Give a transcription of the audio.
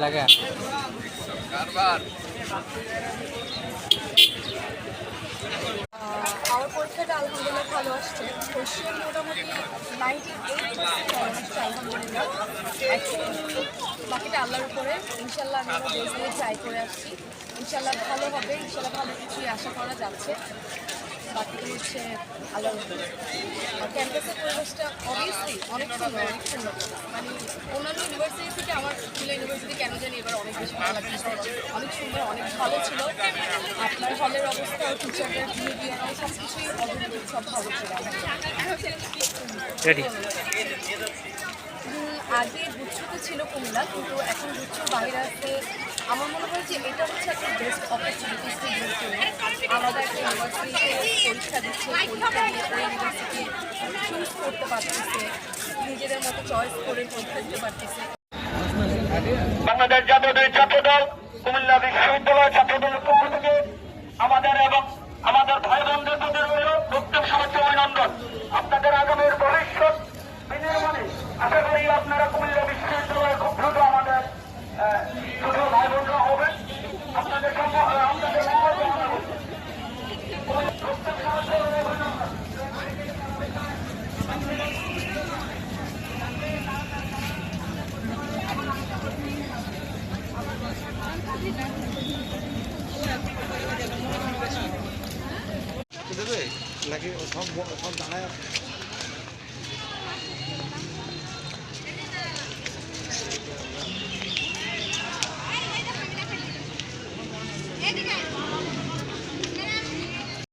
লাগা আমার পরীক্ষাটা আলহামদুলিল্লাহ ভালো আসছে। কোশ্চেন মোটামুটি 98% আসছে আলহামদুলিল্লাহ। এখন বাকিটা আল্লাহর উপরে। ইনশাল্লাহ আমি আমার বেস্ট দিয়ে ট্রাই করে আসছি। ইনশাল্লাহ ভালো হবে, ইনশাল্লাহ ভালো কিছুই আশা করা যাচ্ছে। বাকিটা হচ্ছে আল্লাহর উপরে। আর ক্যাম্পাসের পরিবেশটা অবভিয়াসলি অনেক সুন্দর, অনেক সুন্দর। মানে অন্যান্য ইউনিভার্সিটি থেকে আমার স্কুলের ইউনিভার্সিটি কেন জানি এবার অনেক বেশি ভালো লাগছে। অনেক সুন্দর, অনেক ভালো ছিল। আপনার হলের অবস্থা, টিচারদের বিহেভিয়ার সব কিছুই অবশ্যই সব ভালো ছিল। আগে গুচ্ছতে ছিল কুমিল্লা, কিন্তু এখন গুচ্ছর বাইরে আসতে আমার মনে হয় যে এটা হচ্ছে একটা বেস্ট অপরচুনিটি স্টুডেন্টের জন্য। আলাদা একটা ইউনিভার্সিটিতে পরীক্ষা দিচ্ছে, পরীক্ষা দিয়ে ওই ইউনিভার্সিটি চুজ করতে পারতেছে, নিজেদের মতো চয়েস করে পরীক্ষা দিতে পারতেছে। বাংলাদেশ জাতীয় ছাত্রদল কুমিল্লা বিশ্ববিদ্যালয় ছাত্রদলের পক্ষ থেকে আমাদের এবং আমাদের ভাই বোনদের প্রতি রইল প্রত্যেক শুভেচ্ছা অভিনন্দন। আপনাদের আগামীর ভবিষ্যৎ বিনির্মাণে আশা করি আপনারা কুমিল্লা বিশ্ববিদ্যালয়ে খুব দ্রুত আমাদের ছোট ভাই বোনরা হবেন। আপনাদের আপনাদের প্রত্যেক শুভেচ্ছা অভিনন্দন। নাকি সব দাঁড়ায়